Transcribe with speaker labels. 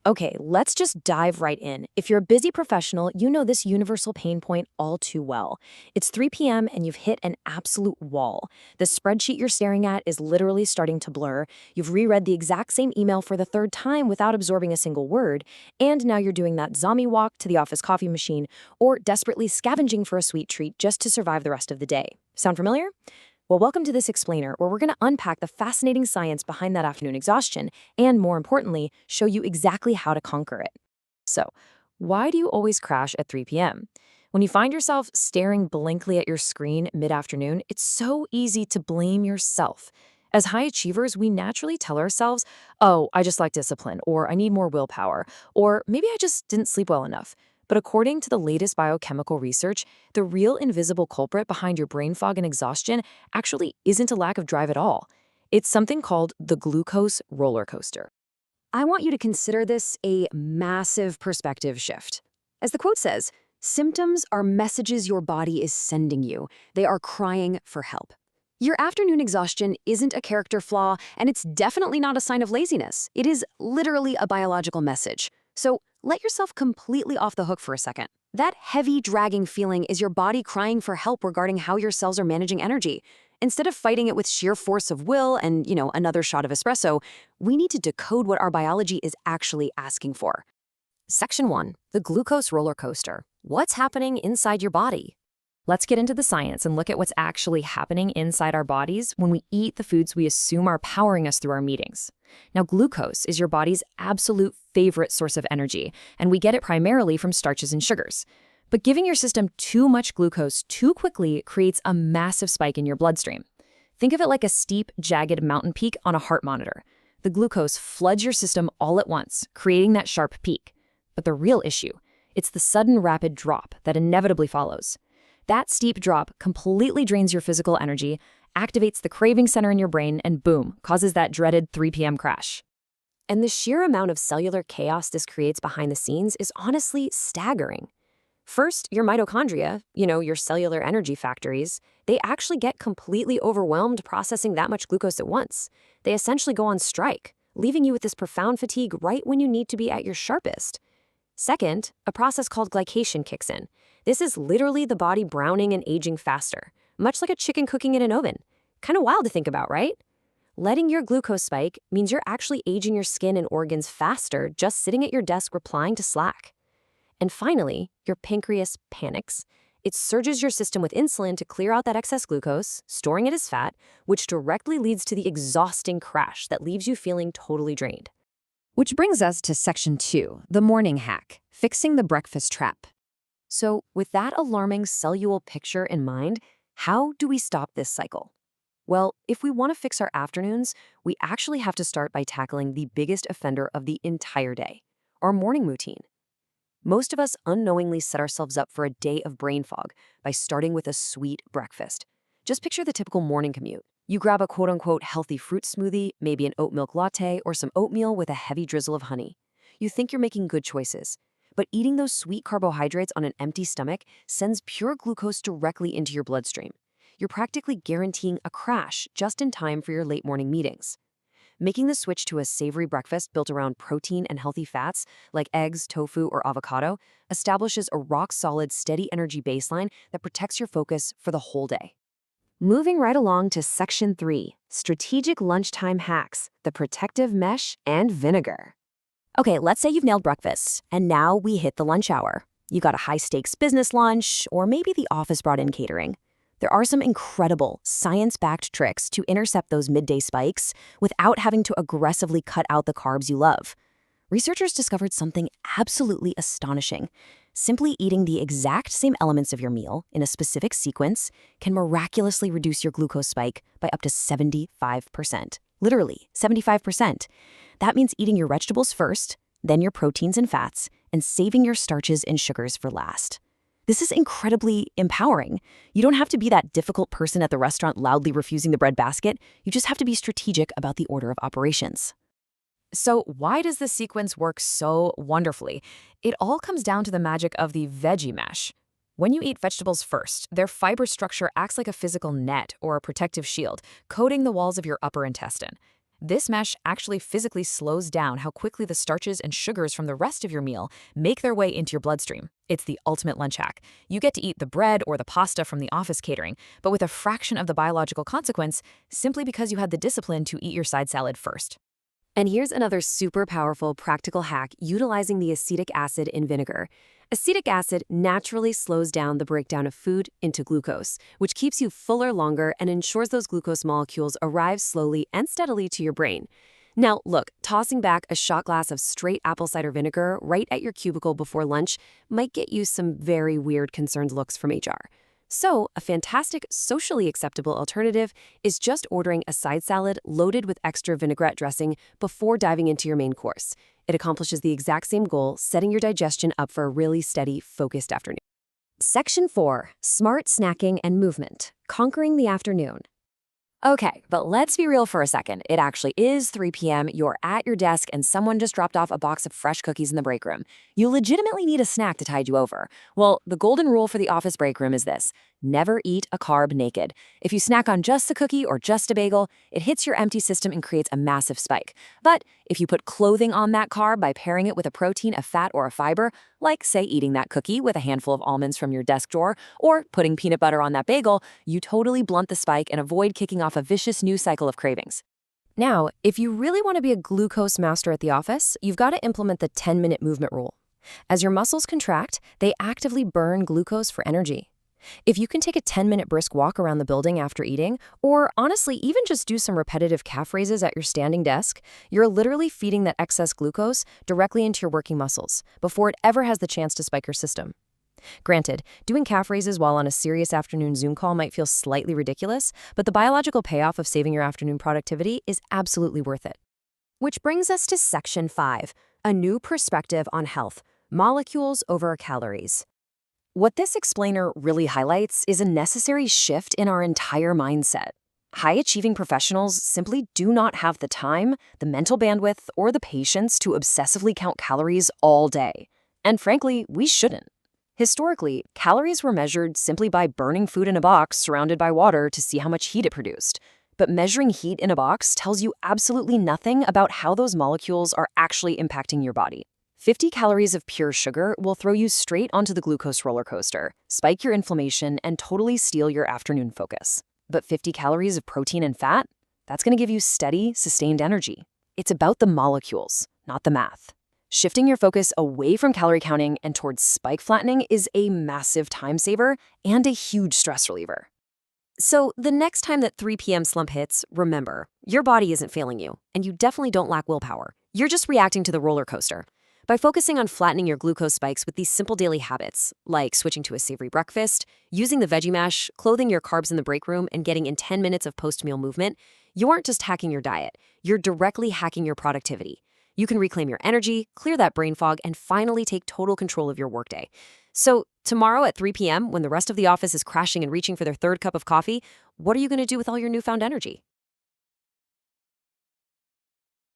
Speaker 1: Okay, let's just dive right in. If you're a busy professional, you know this universal pain point all too well. It's 3 p.m. and you've hit an absolute wall. The spreadsheet you're staring at is literally starting to blur. You've reread the exact same email for the third time without absorbing a single word, and now you're doing that zombie walk to the office coffee machine or desperately scavenging for a sweet treat just to survive the rest of the day. Sound familiar? Well, welcome to this explainer, where we're going to unpack the fascinating science behind that afternoon exhaustion and, more importantly, show you exactly how to conquer it. So, why do you always crash at 3 p.m.? When you find yourself staring blankly at your screen mid-afternoon, it's so easy to blame yourself. As high achievers, we naturally tell ourselves, oh, I just lack discipline, or I need more willpower, or maybe I just didn't sleep well enough. But according to the latest biochemical research, the real invisible culprit behind your brain fog and exhaustion actually isn't a lack of drive at all. It's something called the glucose roller coaster. I want you to consider this a massive perspective shift. As the quote says, symptoms are messages your body is sending you. They are crying for help. Your afternoon exhaustion isn't a character flaw, and it's definitely not a sign of laziness. It is literally a biological message. So let yourself completely off the hook for a second. That heavy, dragging feeling is your body crying for help regarding how your cells are managing energy. Instead of fighting it with sheer force of will and, another shot of espresso, we need to decode what our biology is actually asking for. Section 1, the glucose roller coaster. What's happening inside your body? Let's get into the science and look at what's actually happening inside our bodies when we eat the foods we assume are powering us through our meetings. Now, glucose is your body's absolute favorite source of energy, and we get it primarily from starches and sugars. But giving your system too much glucose too quickly creates a massive spike in your bloodstream. Think of it like a steep, jagged mountain peak on a heart monitor. The glucose floods your system all at once, creating that sharp peak. But the real issue, it's the sudden rapid drop that inevitably follows. That steep drop completely drains your physical energy, activates the craving center in your brain, and boom, causes that dreaded 3 p.m. crash. And the sheer amount of cellular chaos this creates behind the scenes is honestly staggering. First, your mitochondria, your cellular energy factories, they actually get completely overwhelmed processing that much glucose at once. They essentially go on strike, leaving you with this profound fatigue right when you need to be at your sharpest. Second, a process called glycation kicks in. This is literally the body browning and aging faster, much like a chicken cooking in an oven. Kind of wild to think about, right? Letting your glucose spike means you're actually aging your skin and organs faster just sitting at your desk replying to Slack. And finally, your pancreas panics. It surges your system with insulin to clear out that excess glucose, storing it as fat, which directly leads to the exhausting crash that leaves you feeling totally drained. Which brings us to Section 2, the morning hack, fixing the breakfast trap. So, with that alarming cellular picture in mind, how do we stop this cycle? Well, if we want to fix our afternoons, we actually have to start by tackling the biggest offender of the entire day, our morning routine. Most of us unknowingly set ourselves up for a day of brain fog by starting with a sweet breakfast. Just picture the typical morning commute. You grab a quote-unquote healthy fruit smoothie, maybe an oat milk latte, or some oatmeal with a heavy drizzle of honey. You think you're making good choices. But eating those sweet carbohydrates on an empty stomach sends pure glucose directly into your bloodstream. You're practically guaranteeing a crash just in time for your late morning meetings. Making the switch to a savory breakfast built around protein and healthy fats, like eggs, tofu, or avocado, establishes a rock-solid, steady energy baseline that protects your focus for the whole day. Moving right along to Section 3, Strategic Lunchtime Hacks, the Protective Mesh and Vinegar. Okay, let's say you've nailed breakfast, and now we hit the lunch hour. You got a high-stakes business lunch, or maybe the office brought in catering. There are some incredible, science-backed tricks to intercept those midday spikes without having to aggressively cut out the carbs you love. Researchers discovered something absolutely astonishing. Simply eating the exact same elements of your meal in a specific sequence can miraculously reduce your glucose spike by up to 75%. Literally, 75%. That means eating your vegetables first, then your proteins and fats, and saving your starches and sugars for last. This is incredibly empowering. You don't have to be that difficult person at the restaurant loudly refusing the bread basket. You just have to be strategic about the order of operations. So why does this sequence work so wonderfully? It all comes down to the magic of the veggie mesh. When you eat vegetables first, their fiber structure acts like a physical net or a protective shield, coating the walls of your upper intestine.
Speaker 2: This mesh actually physically slows down how quickly the starches and sugars from the rest of your meal make their way into your bloodstream. It's the ultimate lunch hack. You get to eat the bread or the pasta from the office catering, but with a fraction of the biological consequence, simply because you had the discipline to eat your side salad first.
Speaker 1: And here's another super powerful practical hack utilizing the acetic acid in vinegar. Acetic acid naturally slows down the breakdown of food into glucose, which keeps you fuller longer and ensures those glucose molecules arrive slowly and steadily to your brain. Now, look, tossing back a shot glass of straight apple cider vinegar right at your cubicle before lunch might get you some very weird concerned looks from HR. So, a fantastic, socially acceptable alternative is just ordering a side salad loaded with extra vinaigrette dressing before diving into your main course. It accomplishes the exact same goal, setting your digestion up for a really steady, focused afternoon. Section 4. Smart Snacking and Movement. Conquering the Afternoon. Okay, but let's be real for a second. It actually is 3 p.m., you're at your desk, and someone just dropped off a box of fresh cookies in the break room. You legitimately need a snack to tide you over. Well, the golden rule for the office break room is this: never eat a carb naked. If you snack on just a cookie or just a bagel, it hits your empty system and creates a massive spike. But if you put clothing on that carb by pairing it with a protein, a fat, or a fiber, like, say, eating that cookie with a handful of almonds from your desk drawer, or putting peanut butter on that bagel, you totally blunt the spike and avoid kicking off a vicious new cycle of cravings. Now, if you really want to be a glucose master at the office, you've got to implement the 10-minute movement rule. As your muscles contract, they actively burn glucose for energy. If you can take a 10-minute brisk walk around the building after eating, or honestly, even just do some repetitive calf raises at your standing desk, you're literally feeding that excess glucose directly into your working muscles before it ever has the chance to spike your system. Granted, doing calf raises while on a serious afternoon Zoom call might feel slightly ridiculous, but the biological payoff of saving your afternoon productivity is absolutely worth it. Which brings us to Section 5, a new perspective on health: molecules over calories. What this explainer really highlights is a necessary shift in our entire mindset. High-achieving professionals simply do not have the time, the mental bandwidth, or the patience to obsessively count calories all day. And frankly, we shouldn't. Historically, calories were measured simply by burning food in a box surrounded by water to see how much heat it produced. But measuring heat in a box tells you absolutely nothing about how those molecules are actually impacting your body. 50 calories of pure sugar will throw you straight onto the glucose roller coaster, spike your inflammation, and totally steal your afternoon focus. But 50 calories of protein and fat? That's going to give you steady, sustained energy. It's about the molecules, not the math. Shifting your focus away from calorie counting and towards spike flattening is a massive time saver and a huge stress reliever. So the next time that 3 p.m. slump hits, remember, your body isn't failing you, and you definitely don't lack willpower. You're just reacting to the roller coaster. By focusing on flattening your glucose spikes with these simple daily habits, like switching to a savory breakfast, using the veggie mash, clothing your carbs in the break room, and getting in 10 minutes of post-meal movement, you aren't just hacking your diet, you're directly hacking your productivity. You can reclaim your energy, clear that brain fog, and finally take total control of your workday. So tomorrow at 3 p.m., when the rest of the office is crashing and reaching for their third cup of coffee, what are you going to do with all your newfound energy?